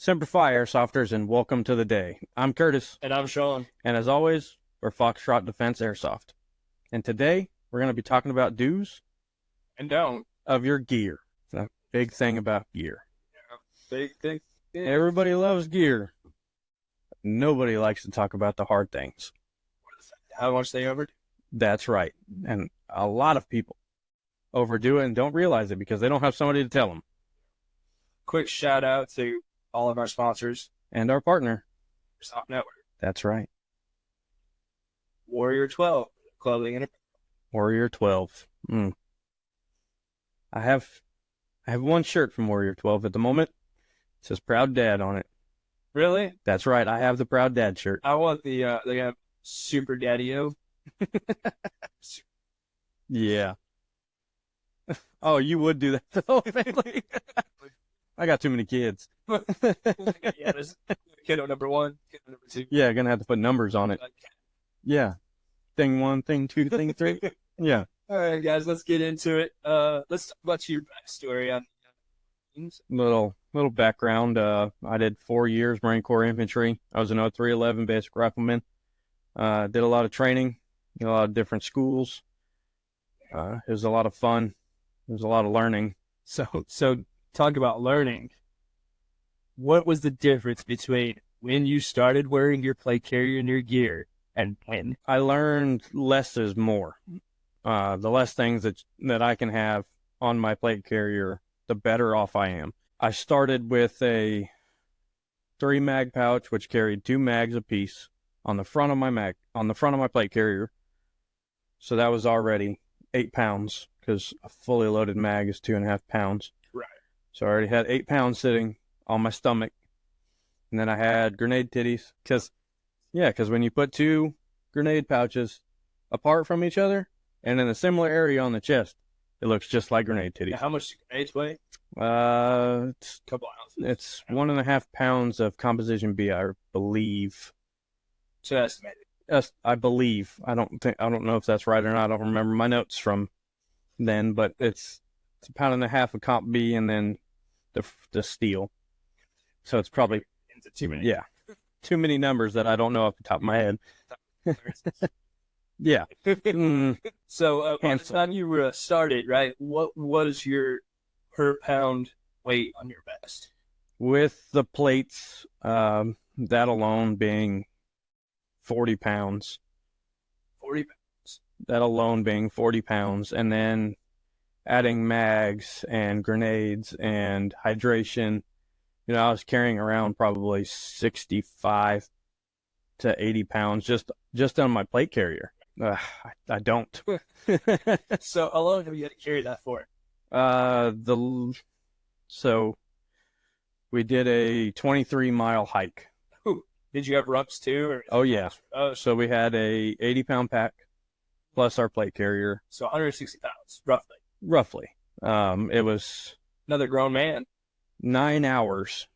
Semper Fi, Airsofters, and welcome to the day. I'm Curtis, And I'm Sean. and as always, we're Foxtrot Defense Airsoft. And today, we're going to be talking about do's And don't. of your gear. It's a big thing about gear. Big. Everybody loves gear. Nobody likes to talk about the hard things. How much they overdo. That's right. And a lot of people overdo it and don't realize it because they don't have somebody to tell them. Quick shout out to all of our sponsors. And our partner. Airsoft Network. That's right. Warrior 12 clothing and Warrior 12. I have one shirt from Warrior 12 at the moment. It says Proud Dad on it. Really? That's right. I have the Proud Dad shirt. I want the they have Super Daddy-O. Yeah. Oh, you would do that to the whole family. I got too many kids. Yeah, there's kiddo number 1, kiddo number 2. Yeah, gonna have to put numbers on it. Yeah. Thing 1, thing 2, thing 3. Yeah. All right, guys, let's get into it. Let's talk about your backstory on Little background. I did 4 years Marine Corps infantry. I was an 0311 basic rifleman. Did a lot of training, a lot of different schools. It was a lot of fun. It was a lot of learning. So talk about learning. What was the difference between when you started wearing your plate carrier and your gear and when? I learned less is more. The less things that I can have on my plate carrier, the better off I am. I started with a 3-mag pouch, which carried 2 mags apiece on the front of my plate carrier. So that was already 8 pounds because a fully loaded mag is 2.5 pounds. Right. So I already had 8 pounds sitting on my stomach. And then I had grenade titties because when you put 2 grenade pouches apart from each other and in a similar area on the chest, it looks just like grenade titties. Now, how much do grenades weigh? It's A couple ounces. It's 1.5 pounds of composition B, I believe. So estimated. Yes, I believe. I don't know if that's right or not. I don't remember my notes from then, but it's 1.5 pounds of comp B and then the steel. So it's probably Too many. Yeah, too many numbers that I don't know off the top of my head. Yeah. So by the time you started, right? What is your per pound weight on your vest? With the plates, that alone being 40 pounds. 40 pounds. That alone being 40 pounds. And then adding mags and grenades and hydration, I was carrying around probably 65 to 80 pounds just on my plate carrier. I don't. So how long have you had to carry that for? So we did a 23-mile hike. Ooh. Did you have rumps too? Or? Oh yeah. So we had a 80-pound pack plus our plate carrier. So 160 pounds, roughly. Roughly. It was another grown man. 9 hours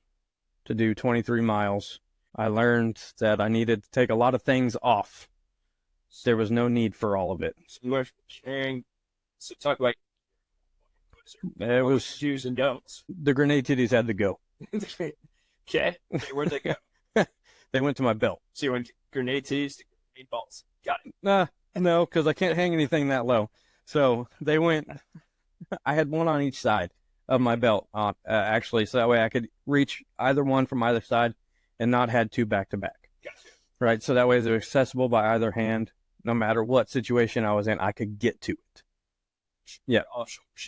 to do 23 miles. I learned that I needed to take a lot of things off. There was no need for all of it. So you were sharing. So talk about it was do's and don'ts. The grenade titties had to go. Okay, where'd they go? They went to my belt. So you went grenade titties to grenade balls. Got it. No, because I can't hang anything that low. So they went. I had one on each side of my belt, actually, so that way I could reach either one from either side and not had 2 back to back. Gotcha. Right, so that way they're accessible by either hand. No matter what situation I was in, I could get to it. Yeah.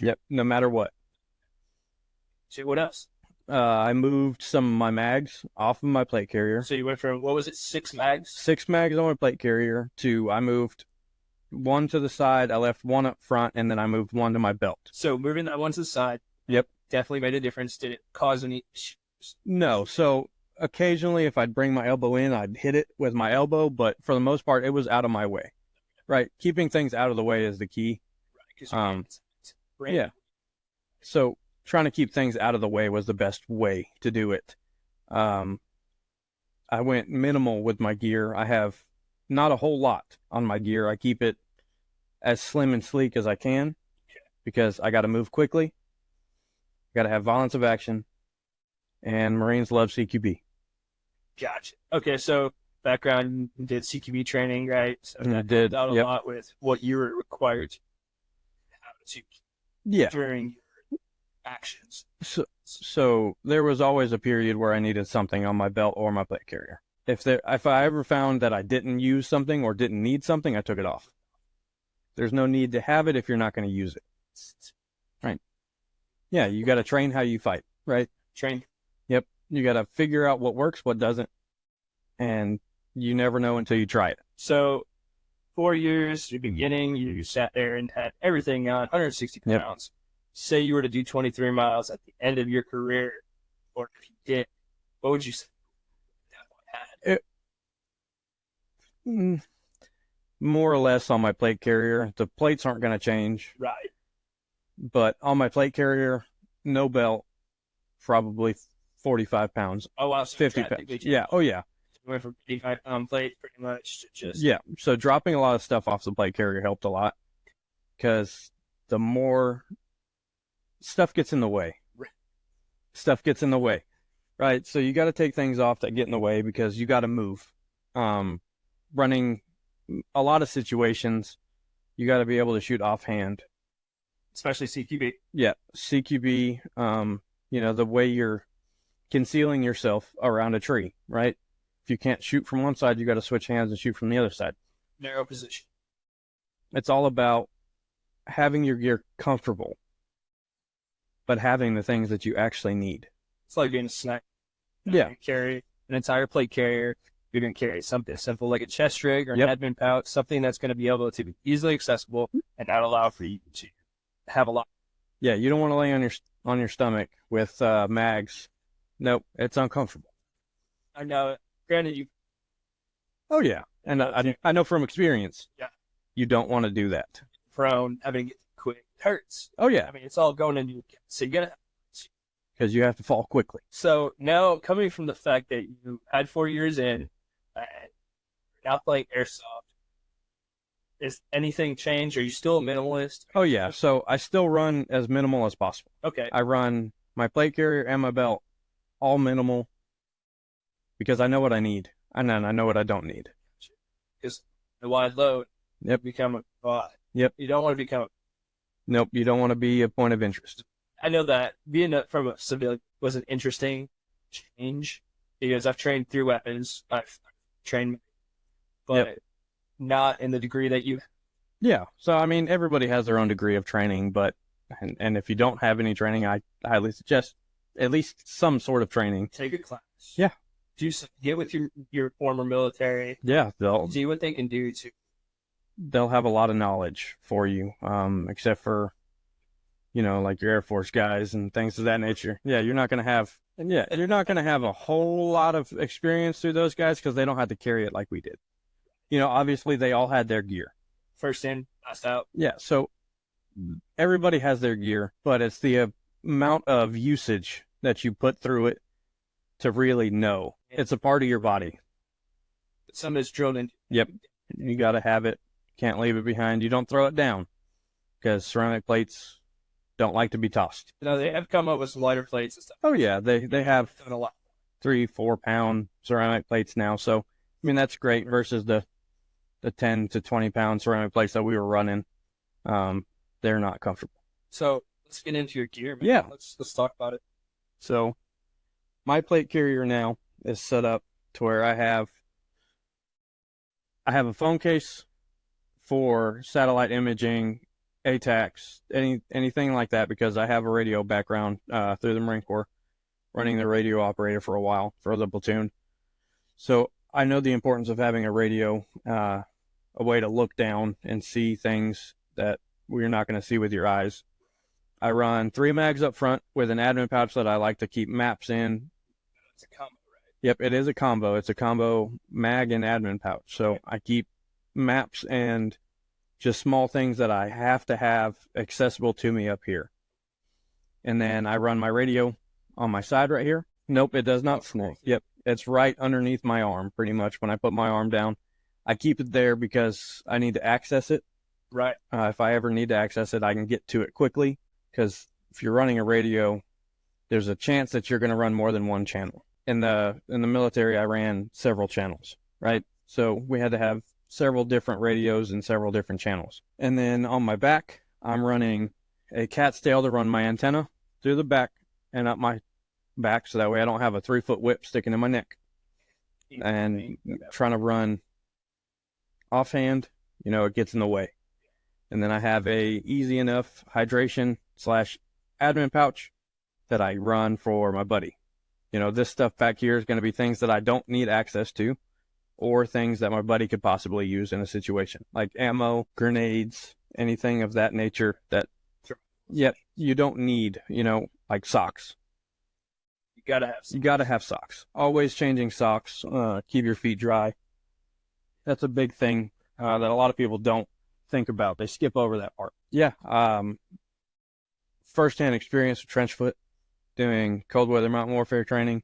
Yep. No matter what. So what else? I moved some of my mags off of my plate carrier. So you went from, what was it, 6 mags? 6 mags on my plate carrier to I moved 1 to the side, I left 1 up front, and then I moved 1 to my belt. So moving that 1 to the side. Yep. Definitely made a difference. Did it cause any issues? No. So occasionally if I'd bring my elbow in, I'd hit it with my elbow, but for the most part, it was out of my way. Right. Keeping things out of the way is the key. Right. Yeah. So trying to keep things out of the way was the best way to do it. I went minimal with my gear. I have not a whole lot on my gear. I keep it as slim and sleek as I can because I got to move quickly. Got to have violence of action. and Marines love CQB. Gotcha. Okay, so background, you did CQB training, right? So I that did, helped out a yep. lot with what you were required to how to Yeah. during your actions. So there was always a period where I needed something on my belt or my plate carrier. If I ever found that I didn't use something or didn't need something, I took it off. There's no need to have it if you're not going to use it. Right. Yeah, you got to train how you fight, right? Train. Yep. You got to figure out what works, what doesn't, and you never know until you try it. So 4 years, the beginning, you sat there and had everything on 160 Yep. pounds. Say you were to do 23 miles at the end of your career, or if you did, what would you say? More or less on my plate carrier. The plates aren't going to change, Right. but on my plate carrier, no belt, probably 45 pounds, Oh, wow. So 50 pounds. drastically Yeah. Oh, yeah. went from 55-pound plate pretty much to just. Yeah. So dropping a lot of stuff off the plate carrier helped a lot because the more stuff gets in the way, stuff gets in the way, right? So you got to take things off that get in the way because you got to move. Running a lot of situations, you got to be able to shoot offhand. Especially CQB. Yeah, CQB. The way you're concealing yourself around a tree, right? If you can't shoot from one side, you got to switch hands and shoot from the other side. Narrow position. It's all about having your gear comfortable, but having the things that you actually need. It's like being a sniper. Yeah. You carry an entire plate carrier. You're going to carry something simple like a chest rig or an Yep. admin pouch, something that's going to be able to be easily accessible and not allow for you to have a lot. Yeah, you don't want to lay on your stomach with mags. Nope, it's uncomfortable. I know. Granted, you Oh yeah, and I know from experience. Yeah. You don't want to do that. prone, having to get quick. It hurts. Oh yeah, I mean, it's all going into your account. So you got to. because you have to fall quickly. So now, coming from the fact that you had 4 years in, now playing airsoft, is anything changed? Are you still a minimalist? Oh yeah, so I still run as minimal as possible. Okay. I run my plate carrier and my belt all minimal because I know what I need and then I know what I don't need. Because the wide load, Yep. become a god. Yep. You don't want to become. Nope, you don't want to be a point of interest. I know that being from a civilian was an interesting change because I've trained through weapons. I've trained, but not in the degree that you. Yeah, so I mean, everybody has their own degree of training, but and if you don't have any training, I highly suggest at least some sort of training. Take a class. Yeah. Get with your former military. Yeah, See what they can do to. they'll have a lot of knowledge for you, except for, like your Air Force guys and things of that nature. Yeah, you're not going to have a whole lot of experience through those guys because they don't have to carry it like we did. Obviously they all had their gear. First in, last out. Yeah, so everybody has their gear, but it's the amount of usage that you put through it to really know. It's a part of your body. Some is drilled in. Yep. You got to have it. Can't leave it behind. You don't throw it down because ceramic plates don't like to be tossed. They have come up with some lighter plates and stuff. Oh yeah, they have Done a lot. 3-4 pound ceramic plates now. So I mean that's great versus the 10 to 20 pound ceramic plates that we were running. They're not comfortable. So let's get into your gear, man. Yeah. Let's talk about it. So my plate carrier now is set up to where I have a phone case for satellite imaging, ATACs, anything like that, because I have a radio background through the Marine Corps, running the radio operator for a while for the platoon. So I know the importance of having a radio, a way to look down and see things that we're not going to see with your eyes. I run 3 mags up front with an admin pouch that I like to keep maps in. It's a combo, right? Yep, it is a combo. It's a combo mag and admin pouch. So I keep maps and just small things that I have to have accessible to me up here. And then I run my radio on my side right here. Nope, it does not snake. Yep, it's right underneath my arm pretty much when I put my arm down. I keep it there because I need to access it. Right. If I ever need to access it, I can get to it quickly because if you're running a radio there's a chance that you're going to run more than one channel. In the military, I ran several channels, right? So we had to have several different radios and several different channels. And then on my back, I'm running a cat's tail to run my antenna through the back and up my back, so that way I don't have a 3-foot whip sticking in my neck. And trying to run offhand, it gets in the way. And then I have a easy enough hydration / admin pouch that I run for my buddy. This stuff back here is going to be things that I don't need access to, or things that my buddy could possibly use in a situation, like ammo, grenades, anything of that nature that, you don't need, like socks. You gotta have You gotta have socks. Always changing socks. Keep your feet dry. That's a big thing that a lot of people don't think about. They skip over that part. Yeah. First-hand experience with trench foot, doing cold weather mountain warfare training.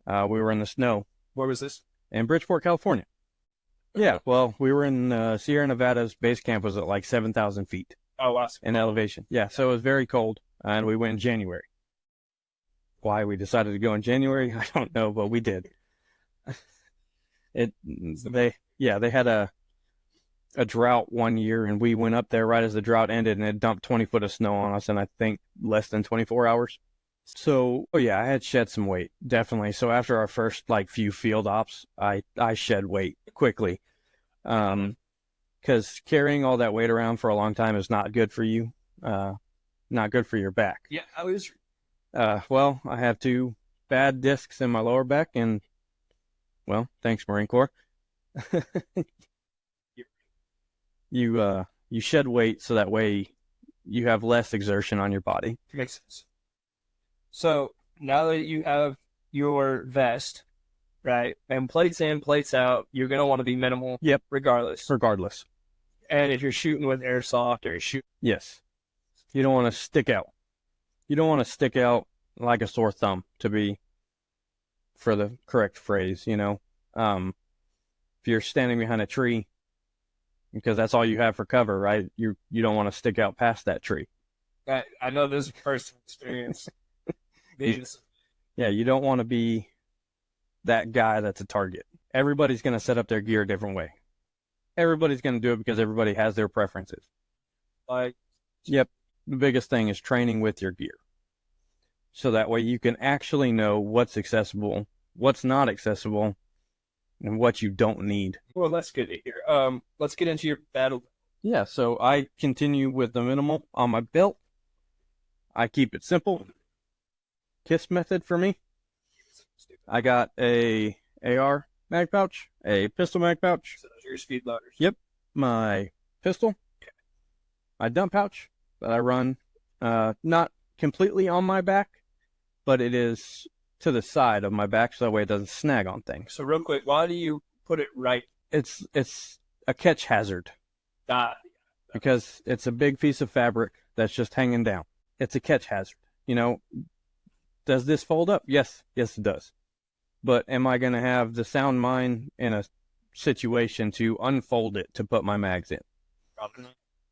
We were in the snow. Where was this? In Bridgeport, California. Yeah, well, we were in Sierra Nevada's base camp was at like 7,000 feet Oh, awesome. in elevation. Yeah, so it was very cold, and we went in January. Why we decided to go in January, I don't know, but we did. They had a drought one year, and we went up there right as the drought ended, and it dumped 20 foot of snow on us in, I think, less than 24 hours. So, I had shed some weight, definitely. So after our first few field ops, I shed weight quickly. Because carrying all that weight around for a long time is not good for you, not good for your back. Yeah, I was. Well, I have 2 bad discs in my lower back, and, well, thanks, Marine Corps. You shed weight so that way you have less exertion on your body. Makes sense. So now that you have your vest, right, and plates in, plates out, you're gonna want to be minimal. Yep. Regardless. And if you're shooting with airsoft or yes, you don't want to stick out. You don't want to stick out like a sore thumb, to be, for the correct phrase, If you're standing behind a tree, because that's all you have for cover, right? You don't want to stick out past that tree. I know this is personal experience. Yeah, you don't want to be that guy that's a target. Everybody's going to set up their gear a different way. Everybody's going to do it because everybody has their preferences. Yep. The biggest thing is training with your gear. So that way you can actually know what's accessible, what's not accessible, and what you don't need. Well, that's good to hear. Let's get into your battle. Yeah, so I continue with the minimal on my belt. I keep it simple. KISS method for me. I got a AR mag pouch, a pistol mag pouch. So those are your speed loaders. Yep. My pistol. My dump pouch that I run, not completely on my back, but it is to the side of my back so that way it doesn't snag on things. So real quick, why do you put it right? It's a catch hazard. Because it's a big piece of fabric that's just hanging down. It's a catch hazard. Does this fold up? Yes, it does. But am I going to have the sound mind in a situation to unfold it to put my mags in?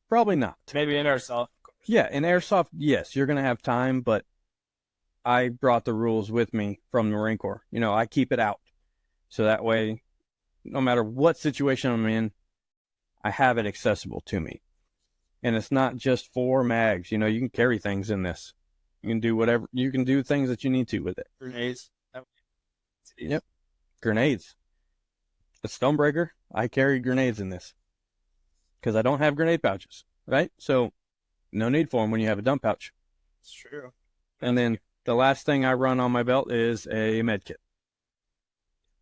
Probably not. Maybe in airsoft, of course. Yeah, in airsoft, yes, you're going to have time, but I brought the rules with me from the Marine Corps. I keep it out. So that way, no matter what situation I'm in, I have it accessible to me. And it's not just for mags. You can carry things in this. You can do whatever. You can do things that you need to with it. Grenades. Yep. Grenades. The Stonebreaker, I carry grenades in this. Because I don't have grenade pouches, right? So, no need for them when you have a dump pouch. It's true. And then the last thing I run on my belt is a med kit.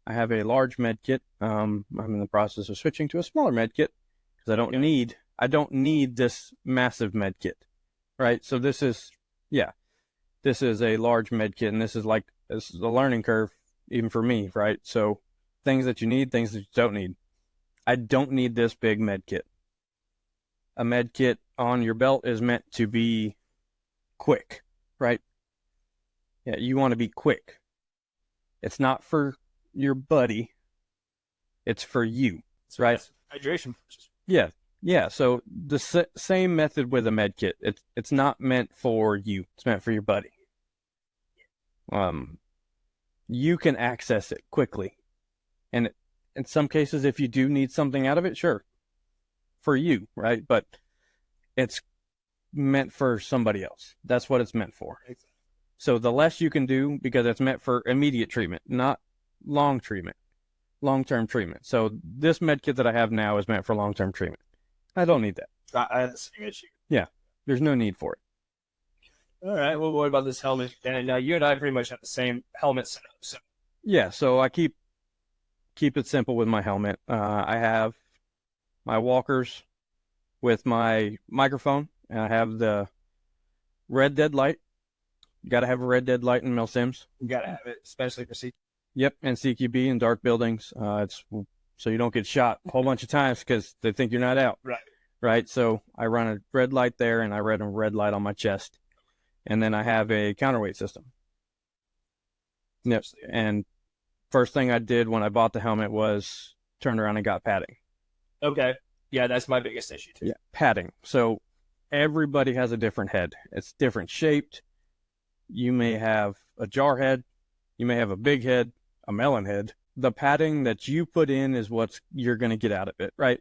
I have a large med kit. I'm in the process of switching to a smaller med kit because I don't need this massive med kit, right? So this is a large med kit, and this is a learning curve even for me, right? So things that you need, things that you don't need. I don't need this big med kit. A med kit on your belt is meant to be quick, right? Yeah, you want to be quick. It's not for your buddy. It's for you, right? Hydration. Yeah. So the same method with a med kit. It's not meant for you. It's meant for your buddy. you can access it quickly. And in some cases, if you do need something out of it, sure, for you, right? But it's meant for somebody else. That's what it's meant for. So the less you can do, because it's meant for immediate treatment, not long-term treatment. So this med kit that I have now is meant for long-term treatment. I don't need that. I had the same issue. Yeah, there's no need for it. All right. Well, what about this helmet? And now you and I pretty much have the same helmet setup. So Yeah, so I keep it simple with my helmet. I have my walkers with my microphone, and I have the red dead light. Got to have a red dead light in milsims. you gotta have it, especially for CQ. Yep, and CQB in dark buildings. It's so you don't get shot a whole bunch of times because they think you're not out. Right. Right. So I run a red light there, and I run a red light on my chest, and then I have a counterweight system. Yep. And first thing I did when I bought the helmet was turned around and got padding. Okay. Yeah, that's my biggest issue too. Yeah, padding. So everybody has a different head. It's different shaped. You may have a jar head. You may have a big head, a melon head. The padding that you put in is what you're going to get out of it, right?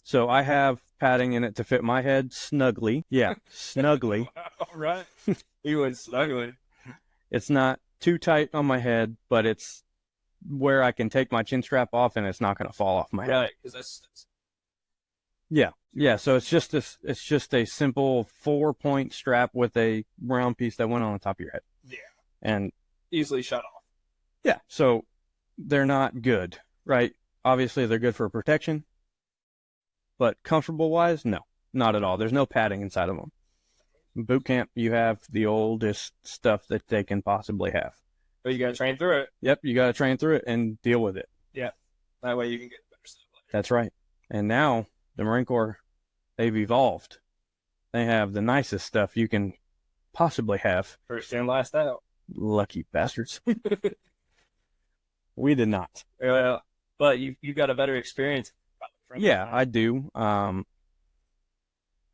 So I have padding in it to fit my head snugly. Yeah, snugly. All right. You went snuggling. It's not too tight on my head, but it's where I can take my chin strap off and it's not going to fall off my head. Right, because that's Yeah. So it's just a simple 4-point strap with a round piece that went on the top of your head. Yeah. And Easily shut off. yeah, so they're not good, right? Obviously they're good for protection, but comfortable wise, no, not at all. There's no padding inside of them. In boot camp, you have the oldest stuff that they can possibly have. But you gotta train through it. Yep, you got to train through it and deal with it. Yeah. That way you can get better stuff later. That's right. And now the Marine Corps, they've evolved. They have the nicest stuff you can possibly have. First in, last out. Lucky bastards. We did not. Well, but you got a better experience. From Yeah, that. I do.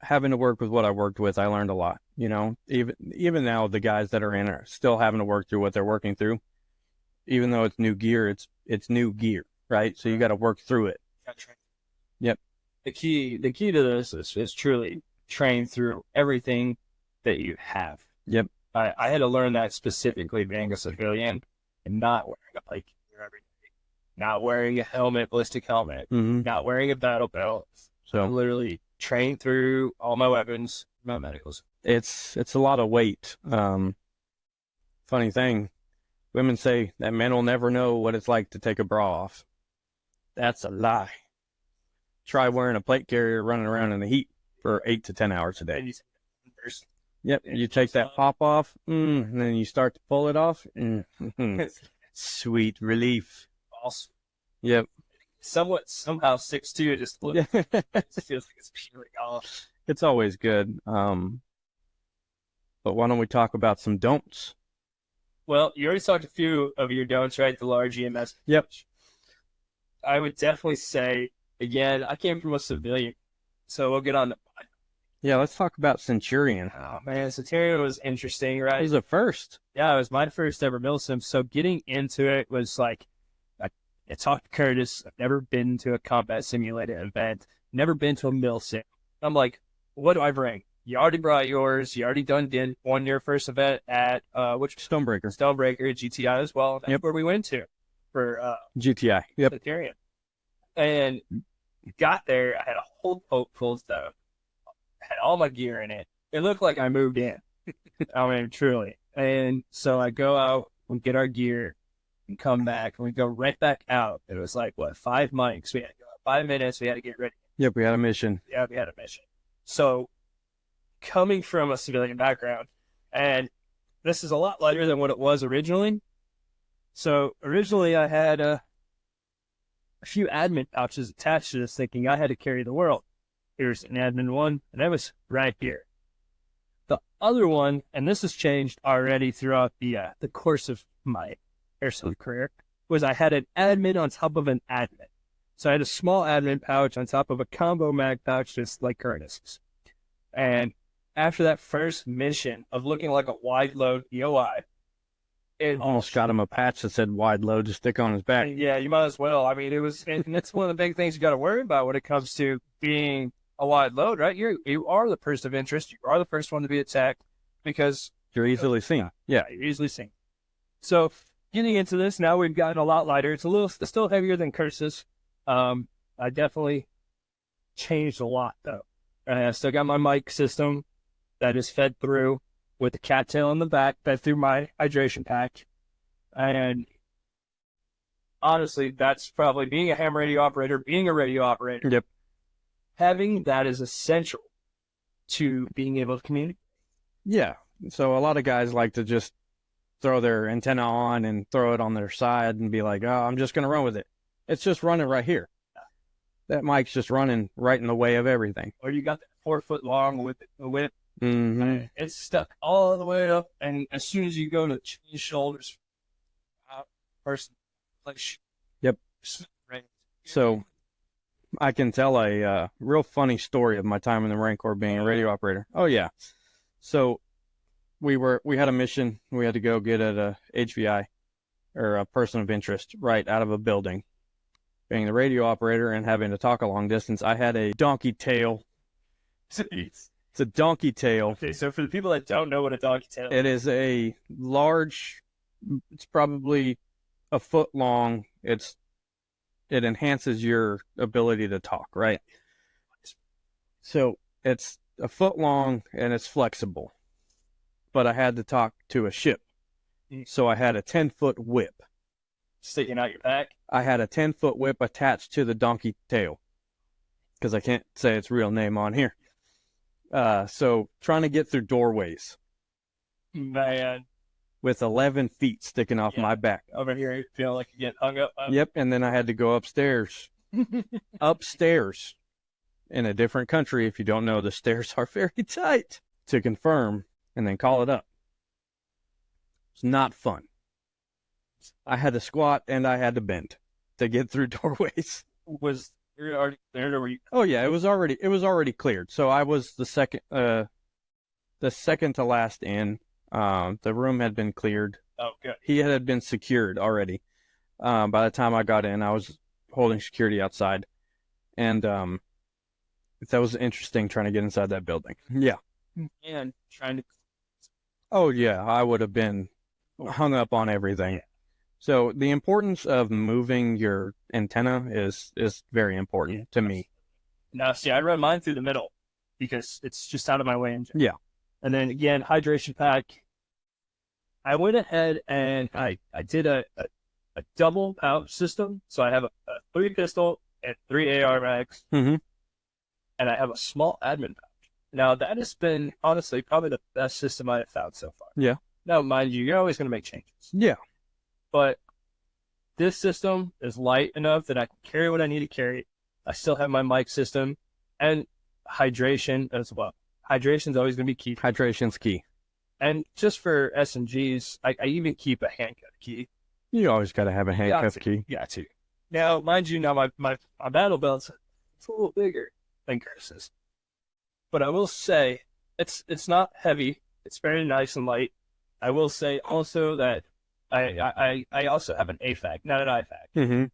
Having to work with what I worked with, I learned a lot. You know, even now, the guys that are in are still having to work through what they're working through. Even though it's new gear, it's new gear, right? So you got to work through it. Gotta train. Yep. The key to this is truly train through everything that you have. Yep. I had to learn that specifically being a civilian and not wearing a plate gear every day, not wearing a helmet, ballistic helmet, Mm-hmm. not wearing a battle belt. I So literally trained through all my weapons, my medicals. it's a lot of weight. Funny thing, women say that men will never know what it's like to take a bra off. That's a lie. Try wearing a plate carrier running around in the heat for 8 to 10 hours a day. And you say one person. Yep, you take that pop off, and then you start to pull it off. Sweet relief. Also, Yep. somehow 6'2", it just feels like it's peeling off. It's always good. But why don't we talk about some don'ts? Well, you already talked a few of your don'ts, right? The large EMS. Yep. I would definitely say, again, I came from a civilian, so we'll get on. Yeah, let's talk about Centurion. Oh man, Centurion was interesting, It right? was a first. Yeah, it was my first ever milsim, so getting into it was like, I talked to Curtis. I've never been to a combat simulated event, never been to a milsim. I'm like, what do I bring? You already brought yours. You already won your first event at which Stonebreaker. Stonebreaker GTI as well. That's Yep. where we went to for GTI. Yep. Centurion. And got there, I had a whole boat full of stuff. Had all my gear in it. It looked like I moved in. I mean, truly. And so I go out, we get our gear, and come back, and we go right back out. It was like, 5 mics? We had to go out 5 minutes, we had to get ready. Yep, we had a mission. Yeah, we had a mission. So, coming from a civilian background, and this is a lot lighter than what it was originally. So, originally I had a few admin pouches attached to this, thinking I had to carry the world. Here's an admin one, and that was right here. The other one, and this has changed already throughout the course of my airsoft career, was I had an admin on top of an admin. So I had a small admin pouch on top of a combo mag pouch, just like Curtis's. And after that first mission of looking like a wide load EOI, it Almost got him a patch that said wide load to stick on his back. Yeah, you might as well. I mean, and it's one of the big things you got to worry about when it comes to being a wide load, right? You are the person of interest. You are the first one to be attacked because You're easily seen. Yeah. you're easily seen. So getting into this, now we've gotten a lot lighter. It's still heavier than Cursus. I definitely changed a lot though. I still got my mic system that is fed through with the cattail in the back, fed through my hydration pack. And honestly, that's probably being a ham radio operator, being a radio operator. Yep. Having that is essential to being able to communicate. Yeah. So a lot of guys like to just throw their antenna on and throw it on their side and be like, oh, I'm just going to run with it. It's just running right here. That mic's just running right in the way of everything. Or you got that 4 foot long whip. Mm-hmm. It's stuck all the way up, and as soon as you go to change shoulders, person, like, yep. Right. So I can tell a real funny story of my time in the Marine Corps being a radio operator. Oh yeah. So we had a mission. We had to go get at a HVI or a person of interest right out of a building. Being the radio operator and having to talk a long distance, I had a donkey tail. It's a donkey tail. Okay, so for the people that don't know what a donkey tail is, it is a large, it's probably a foot long. It enhances your ability to talk, right? So it's a foot long and it's flexible. But I had to talk to a ship. So I had a 10-foot whip. Sticking out your back? I had a 10-foot whip attached to the donkey tail. Because I can't say its real name on here. So trying to get through doorways. Man. With 11 feet sticking off my back. Over here, feeling like you get hung up. Yep, and then I had to go upstairs. Upstairs. In a different country, if you don't know, the stairs are very tight. To confirm, and then call it up. It's not fun. I had to squat and I had to bend to get through doorways. Was you already cleared, or were you? Oh yeah, it was already cleared. So I was the second to last in. The room had been cleared. Oh, good. He had been secured already. By the time I got in, I was holding security outside, and that was interesting trying to get inside that building. Yeah. And trying to. Oh yeah, I would have been hung up on everything. Yeah. So the importance of moving your antenna is very important to me. Now, see, I run mine through the middle because it's just out of my way. Yeah. And then again, hydration pack. I went ahead and I did a double pouch system. So I have a 3 pistol and 3 AR mags. Mm-hmm. And I have a small admin pouch. Now, that has been, honestly, probably the best system I have found so far. Yeah. Now, mind you, you're always going to make changes. Yeah. But this system is light enough that I can carry what I need to carry. I still have my mic system and hydration as well. Hydration is always going to be key. Hydration's key. And just for SMGs, I even keep a handcuff key. You always got to have a handcuff key. Got to. Now, mind you, my battle belt's a little bigger than Curse's. But I will say, it's not heavy. It's very nice and light. I will say also that I also have an AFAC, not an IFAC. Mm-hmm.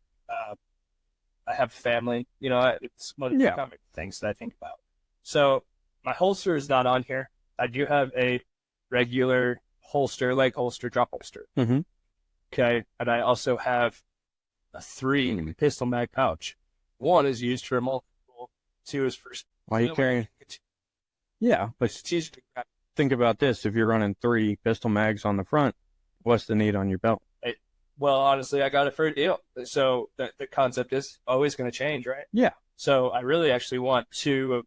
I have family, it's one of the common things that I think about. So my holster is not on here. I do have a regular holster, leg holster, drop holster. Mm-hmm. Okay. And I also have a 3 pistol mag pouch. 1 is used for multiple, 2 is for... Why are you carrying... Yeah, but think about this. If you're running 3 pistol mags on the front, what's the need on your belt? Well, honestly, I got it for a deal. So the concept is always going to change, right? Yeah. So I really actually want to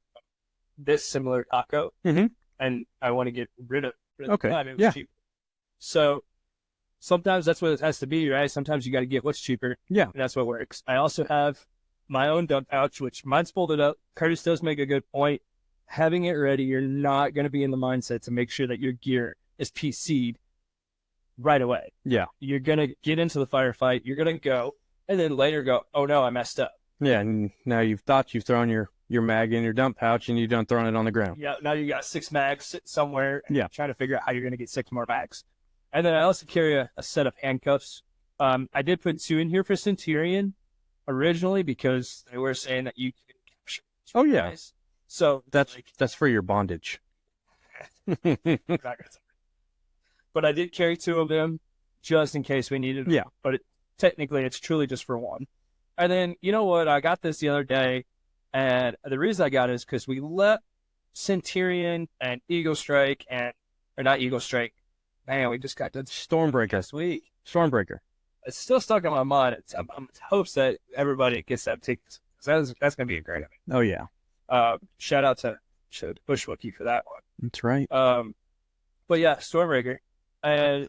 this similar taco, and I want to get rid of okay. Time. It was cheap. So sometimes that's what it has to be, right? Sometimes you got to get what's cheaper. Yeah. And that's what works. I also have my own dump pouch, which mine's folded up. Curtis does make a good point. Having it ready, you're not going to be in the mindset to make sure that your gear is PC'd right away. Yeah. You're going to get into the firefight. You're going to go, and then later go, oh, no, I messed up. Yeah, and now you've thought you've thrown your mag in your dump pouch, and you done thrown it on the ground. Yeah, now you got 6 mags sitting somewhere. Yeah. Trying to figure out how you're going to get 6 more mags. And then I also carry a set of handcuffs. I did put 2 in here for Centurion originally because they were saying that you can capture. Oh, yeah. Guys. So That's for your bondage. but I did carry 2 of them just in case we needed them. Yeah. But technically, it's truly just for 1. And then, you know what? I got this the other day, and the reason I got it is because we let Centurion and Eagle Strike or not Eagle Strike. Man, we just got done Stormbreaker. this week. Stormbreaker. It's still stuck in my mind. I'm hopes that everybody gets that ticket. That's going to be a great event. Oh, yeah. Shout out to Bushwookie for that one. That's right. But yeah, Stormbreaker, and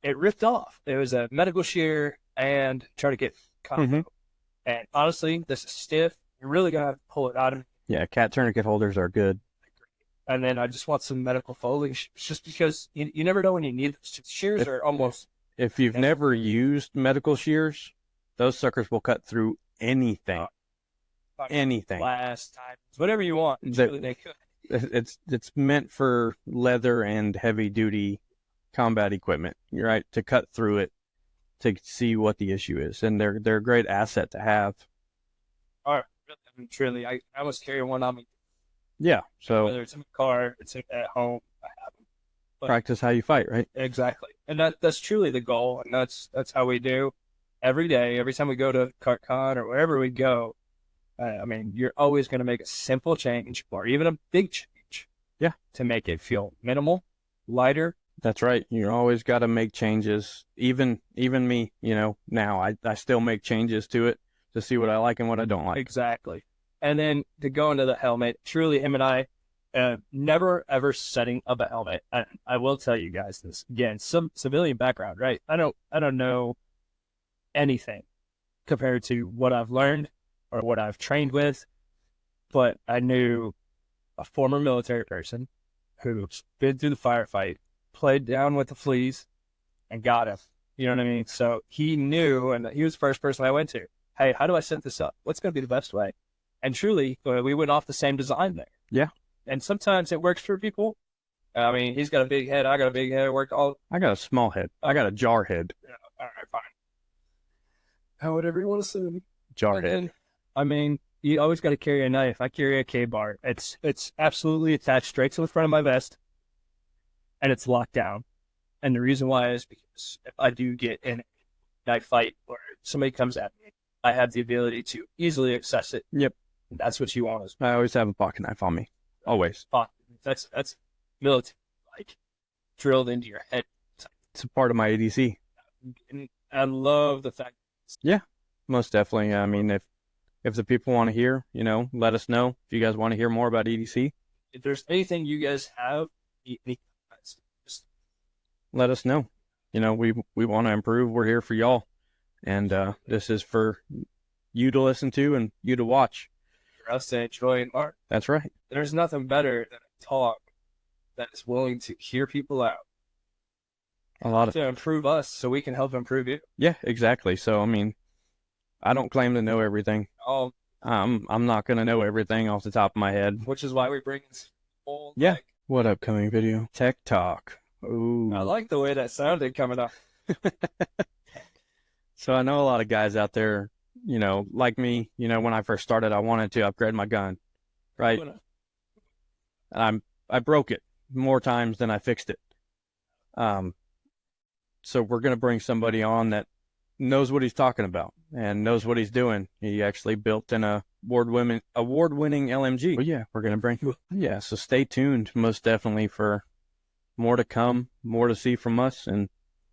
it ripped off. It was a medical shear and tourniquet combo. And honestly, this is stiff. You're really gonna have to pull it out of me. Yeah, cat tourniquet holders are good. And then I just want some medical Foley, just because you never know when you need those. Shears are almost. If you've never used medical shears, those suckers will cut through anything. Anything. Last time, whatever you want. They could. It's meant for leather and heavy duty combat equipment, right? To cut through it, to see what the issue is, and they're a great asset to have. All right, I mean, truly, I almost carry one on me. Yeah, so whether it's in the car, it's at home, I have them. But practice how you fight, right? Exactly, and that's truly the goal, and that's how we do every day. Every time we go to CartCon or wherever we go, I mean, you're always going to make a simple change or even a big change. Yeah, to make it feel minimal, lighter. That's right. You always got to make changes. Even me, now I still make changes to it to see what I like and what I don't like. Exactly. And then to go into the helmet, truly him and I, never ever setting up a helmet. I will tell you guys this again, some civilian background, right? I don't know anything compared to what I've learned or what I've trained with, but I knew a former military person who's been through the firefight, played down with the fleas, and got him. You know what I mean? So he knew, and he was the first person I went to. Hey, how do I set this up? What's going to be the best way? And truly, we went off the same design there. Yeah. And sometimes it works for people. I mean, he's got a big head. I got a big head. I got a small head. I got a jar head. Yeah, all right, fine. However you want to say. Jar head. I mean, you always got to carry a knife. I carry a K-bar. It's absolutely attached straight to the front of my vest, and it's locked down. And the reason why is because if I do get in a knife fight or somebody comes at me, I have the ability to easily access it. Yep. And that's what you want as I always have a pocket knife on me. Always. That's military, like, drilled into your head. It's a part of my ADC. And I love the fact. Yeah, most definitely. I mean, if the people want to hear, let us know. If you guys want to hear more about EDC, if there's anything you guys have, just let us know. We want to improve. We're here for y'all, and this is for you to listen to and you to watch. For us to enjoy and learn. That's right. There's nothing better than a talk that is willing to hear people out. To improve us so we can help improve you. Yeah, exactly. So, I mean, I don't claim to know everything. I'm not going to know everything off the top of my head. Which is why we bring this whole What upcoming video? Tech Talk. Ooh. I like the way that sounded coming up. So I know a lot of guys out there, like me, when I first started, I wanted to upgrade my gun, right? And I broke it more times than I fixed it. So we're going to bring somebody on that knows what he's talking about and knows what he's doing. He actually built an award-winning LMG. Well, yeah, we're going to bring. Yeah, so stay tuned, most definitely, for more to come, more to see from us. And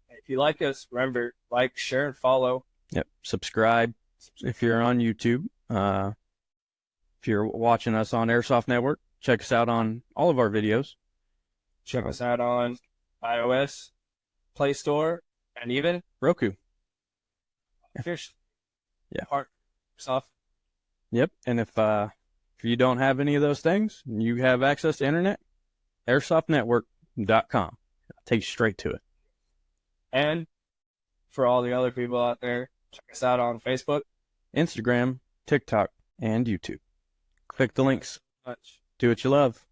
if you like us, remember, like, share, and follow. Yep, subscribe if you're on YouTube. If you're watching us on Airsoft Network, check us out on all of our videos. Check us out on iOS, Play Store, and even Roku. Fish. Yeah. Soft. Yep. And if you don't have any of those things, you have access to internet, airsoftnetwork.com. Take you straight to it. And for all the other people out there, check us out on Facebook, Instagram, TikTok, and YouTube. Click the links. Do what you love.